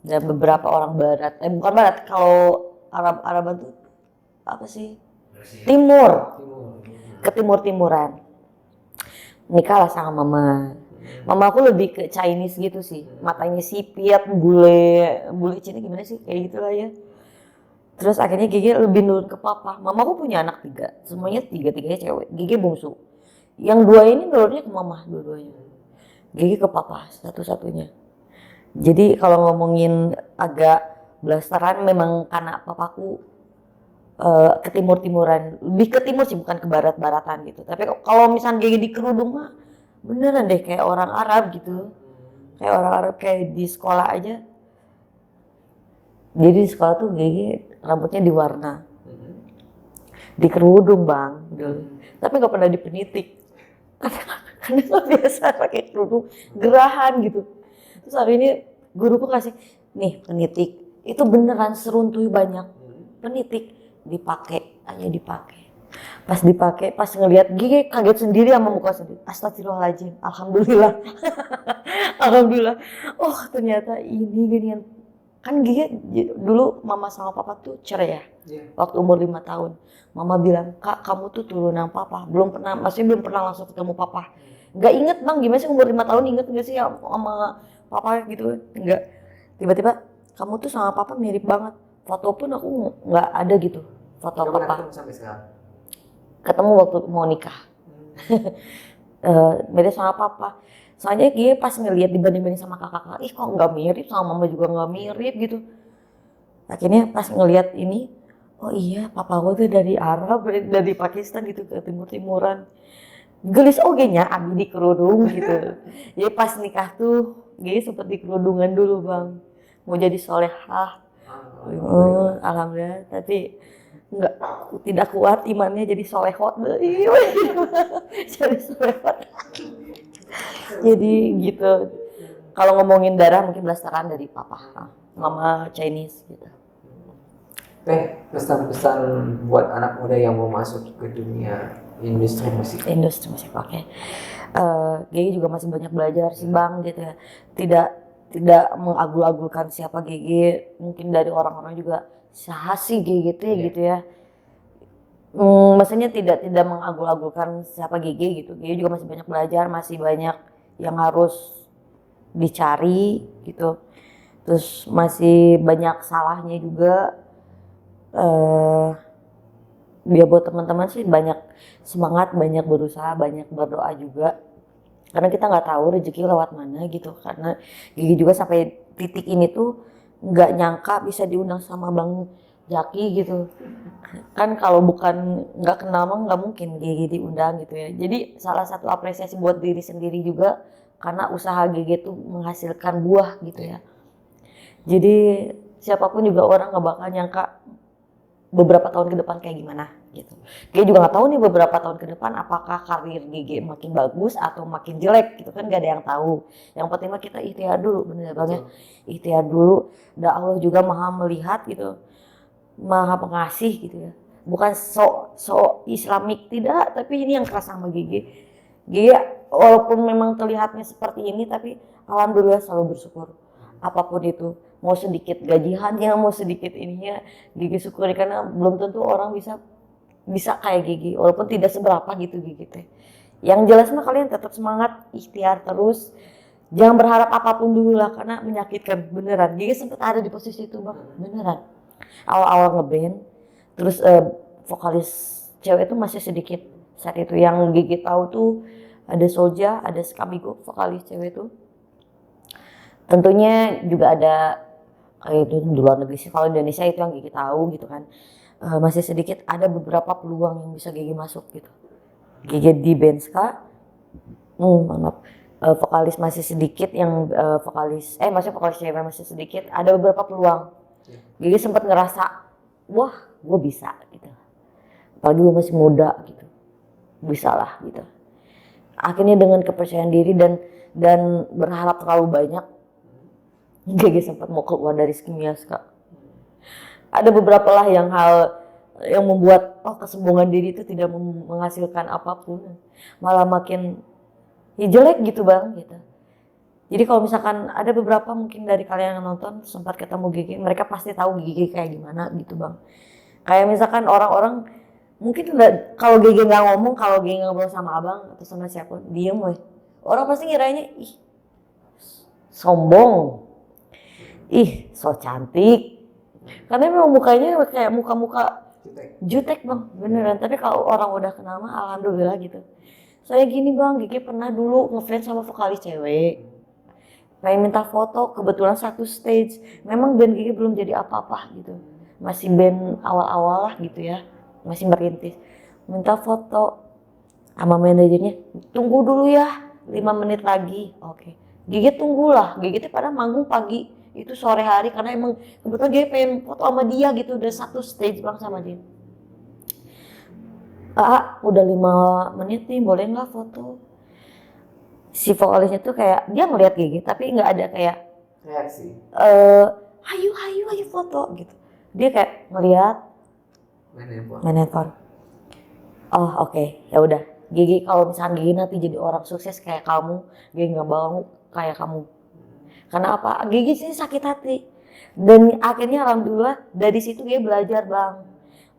dan beberapa orang Barat. Bukan Barat, kalau Araban tuh apa sih? Timur. Ke timur-timuran. Nikah lah sama mama. Mama aku lebih ke Chinese gitu sih. Matanya sipit, bule Cina gimana sih? Kayak gitu lah ya. Terus akhirnya Gigi lebih nurut ke papa. Mama aku punya anak 3, semuanya tiga-tiganya cewek. Gigi bungsu. Yang 2 ini nurutnya ke mama dua-duanya. Gigi ke papa satu-satunya. Jadi kalau ngomongin agak blasteran, memang karena papaku ke timur-timuran. Lebih ke timur sih, bukan ke barat-baratan gitu. Tapi kalau misalnya Gigi di kerudung mah beneran deh kayak orang Arab gitu. Kayak orang Arab, kayak di sekolah aja. Jadi di sekolah tuh Gigi rambutnya diwarna, di kerudung bang dulu, tapi nggak pernah dipenitik karena nggak biasa pakai kerudung gerahan gitu. Terus hari ini guruku kasih nih penitik, itu beneran seruntuh banyak penitik, hanya dipakai. Pas dipakai, pas ngelihat Gigi kaget sendiri sama muka sendiri. Astagfirullahaladzim, alhamdulillah. Alhamdulillah. Oh ternyata ini ginian kan Gigi dulu mama sama papa tuh cerai ya. Iya. Waktu umur 5 tahun. Mama bilang, "Kak, kamu tuh turunan papa." Maksudnya belum pernah langsung ketemu papa. Nggak inget bang, gimana sih umur 5 tahun inget nggak sih ya sama papa gitu? Nggak. Tiba-tiba, kamu tuh sama papa mirip banget. Foto pun aku nggak ada gitu, foto Nggak pernah papa. ketemu sampai sekarang. Ketemu waktu mau nikah. Beda sama papa. Soalnya dia pas ngeliat dibanding-banding sama kakak-kakak, ih kok nggak mirip, sama mama juga nggak mirip gitu. Akhirnya pas ngeliat ini, oh iya papa gue tuh dari Arab, dari Pakistan gitu ke timur-timuran. Gelis oge nya abi di kerudung gitu. Jadi pas nikah tuh, dia sempet di kerudungan dulu bang. Mau jadi solehah. Alhamdulillah, tapi nggak tidak kuat imannya jadi solehot. Jadi solehot. Jadi gitu. Kalau ngomongin darah mungkin belasteran dari papa, mama Chinese gitu. Pesan-pesan buat anak muda yang mau masuk ke dunia industri musik. Industri musik, oke. Gigi juga masih banyak belajar sih bang gitu ya. Tidak mengagul-agulkan siapa Gigi. Mungkin dari orang-orang juga sahasi Gigi gitu ya gitu ya. Maksudnya tidak mengagul-agulkan siapa Gigi gitu. Gigi juga masih banyak belajar, masih banyak yang harus dicari gitu. Terus masih banyak salahnya juga. Dia buat teman-teman sih banyak semangat, banyak berusaha, banyak berdoa juga. Karena kita nggak tahu rezeki lewat mana gitu. Karena Gigi juga sampai titik ini tuh nggak nyangka bisa diundang sama Bang Jaki gitu. Kan kalau bukan nggak kenal mah nggak mungkin Gigi diundang gitu ya. Jadi salah satu apresiasi buat diri sendiri juga karena usaha Gigi tuh menghasilkan buah gitu ya. Jadi siapapun juga orang nggak bakal nyangka beberapa tahun ke depan kayak gimana gitu. Gigi juga nggak tahu nih beberapa tahun ke depan apakah karir Gigi makin bagus atau makin jelek gitu kan, gak ada yang tahu. Yang penting mah kita ikhtiar dulu, bener banget. Ikhtiar dulu. Dan Allah juga maha melihat gitu, maha pengasih gitu ya. Bukan so Islamik tidak, tapi ini yang keras sama Gigi. Gigi walaupun memang terlihatnya seperti ini, tapi alhamdulillah selalu bersyukur. Apapun itu, mau sedikit gajiannya, mau sedikit ininya, Gigi syukuri karena belum tentu orang bisa kayak Gigi, walaupun tidak seberapa gitu Gigi teh. Yang jelas mah kalian tetap semangat, ikhtiar terus, jangan berharap apapun dulu lah karena menyakitkan beneran. Gigi sempat ada di posisi itu bang, beneran. Awal-awal ngeband, terus vokalis cewek itu masih sedikit saat itu. Yang Gigi tahu tuh ada Soulja, ada Skamigo, vokalis cewek itu. Tentunya juga ada kayak itu di luar negeri sih. Kalau Indonesia itu yang Gigi tahu gitu kan. Masih sedikit ada beberapa peluang yang bisa Gigi masuk gitu. Gigi di Benska, maaf, vokalis masih sedikit yang maksudnya vokalis cewek masih sedikit. Ada beberapa peluang. Gigi sempat ngerasa, wah, gue bisa gitu. Apalagi gue masih muda gitu, bisa lah gitu. Akhirnya dengan kepercayaan diri dan berharap terlalu banyak, Gigi sempat mau keluar dari Skimiaska. Ada beberapa lah hal yang membuat kesombongan diri itu tidak menghasilkan apapun, malah makin jelek gitu bang gitu. Jadi kalau misalkan ada beberapa mungkin dari kalian yang nonton sempat ketemu Gigi, mereka pasti tahu Gigi kayak gimana gitu bang. Kayak misalkan orang-orang mungkin kalau Gigi nggak ngomong, kalau Gigi ngobrol sama abang atau sama siapa, diem weh. Orang pasti ngiranya ih sombong, ih so cantik. Karena memang mukanya kayak muka-muka jutek bang, beneran. Tapi kalau orang udah kenal mah alhamdulillah gitu. Soalnya gini bang, Gigi pernah dulu ngefans sama vokalis cewek. Pengen minta foto, kebetulan satu stage. Memang band Gigi belum jadi apa-apa gitu. Masih band awal-awal lah gitu ya. Masih merintis. Minta foto sama manajernya. Tunggu dulu ya, 5 menit lagi. Oke. Gigi tunggulah. Gigi tuh pada manggung pagi. Itu sore hari karena emang kebetulan Gigi pengen foto sama dia gitu. Udah satu stage bang sama dia. Udah 5 menit nih, boleh nggak foto? Si vokalisnya tuh kayak dia ngeliat Gigi tapi nggak ada kayak reaksi. Ayo foto gitu. Dia kayak ngeliat main handphone. Oh oke. Ya udah. Gigi kalau misalkan Gigi nanti jadi orang sukses kayak kamu, Gigi nggak mau kayak kamu. Karena apa? Gigi sih sakit hati. Dan akhirnya alhamdulillah dari situ dia belajar bang.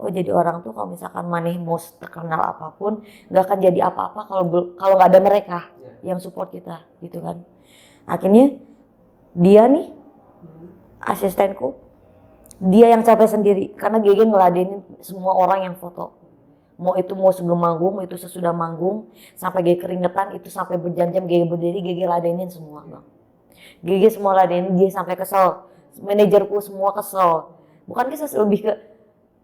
Oh jadi orang tuh kalau misalkan maneh mau terkenal apapun nggak akan jadi apa-apa kalau nggak ada mereka yang support kita gitu kan. Akhirnya dia nih asistenku, dia yang capek sendiri karena GG ngeladenin semua orang yang foto. Mau itu mau sebelum manggung, mau itu sesudah manggung, sampai GG keringetan itu sampai berjam-jam GG berdiri, GG ladenin semua bang. GG semua ladenin, dia sampai kesel. Manajerku semua kesel. Bukan kesel, lebih ke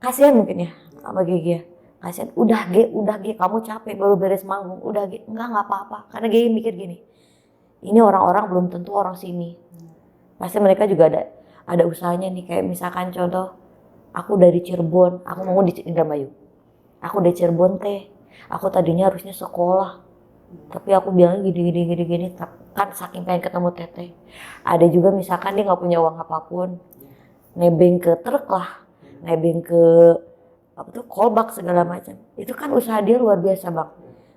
kasihan mungkin ya sama GG ya. Kasihan, udah G, kamu capek baru beres manggung, udah G, enggak apa-apa. Karena GG mikir gini, ini orang-orang belum tentu orang sini. Pasti mereka juga ada usahanya nih, kayak misalkan contoh, aku dari Cirebon, aku mau di Indramayu. Aku dari Cirebon teh, aku tadinya harusnya sekolah. Tapi aku bilang gini, kan saking pengen ketemu teteh. Ada juga misalkan dia nggak punya uang apapun, nebeng ke truk lah, nebeng ke apa tuh kolbak segala macam. Itu kan usaha dia luar biasa bang.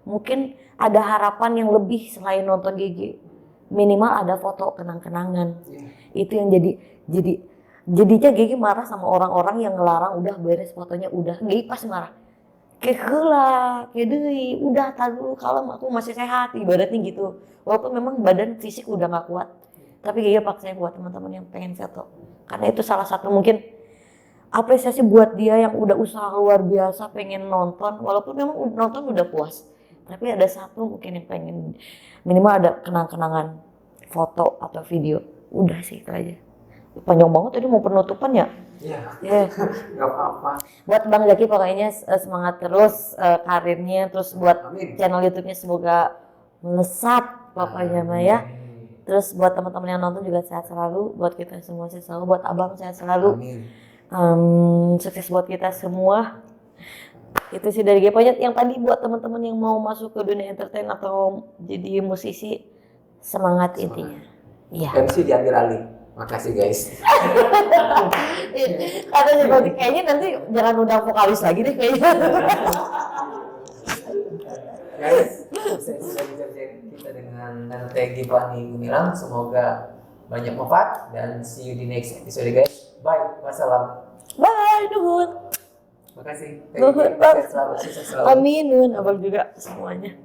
Mungkin ada harapan yang lebih selain nonton GG. Minimal ada foto kenang-kenangan. Itu yang jadinya GG marah sama orang-orang yang ngelarang udah beres fotonya udah. GG pasti marah. Kayak heula, kayak deui, udah tar dulu kalau aku masih sehat ibaratnya gitu. Walaupun memang badan fisik udah nggak kuat, tapi GG paksain buat teman-teman yang pengen foto. Karena itu salah satu mungkin apresiasi buat dia yang udah usaha luar biasa pengen nonton, walaupun memang nonton udah puas. Tapi ada satu mungkin yang pengen minimal ada kenang-kenangan foto atau video. Udah sih itu aja. Panjang banget tadi mau penutupan ya? Iya. Gak apa-apa. Buat Bang Zaki pokoknya semangat terus karirnya, terus buat channel YouTube-nya semoga melesat pokoknya mah ya. Terus buat teman-teman yang nonton juga sehat selalu, buat kita semua sehat selalu, buat Abang sehat selalu. Sukses buat kita semua. Itu sih dari gue. Pokoknya yang tadi buat teman-teman yang mau masuk ke dunia entertain atau jadi musisi, semangat intinya. Iya. MC diambil alih. Makasih guys. Kata seperti kayaknya nanti jangan undang vokalis lagi deh kayaknya. Guys, sudah kita dengan Teh Gipani Gumilang. Semoga banyak manfaat dan see you di next episode guys. Bye. Wassalam. Bye, nuhun. Makasih. Nuhun, Bang. Sukses selalu. Amin, nuhun abang juga semuanya.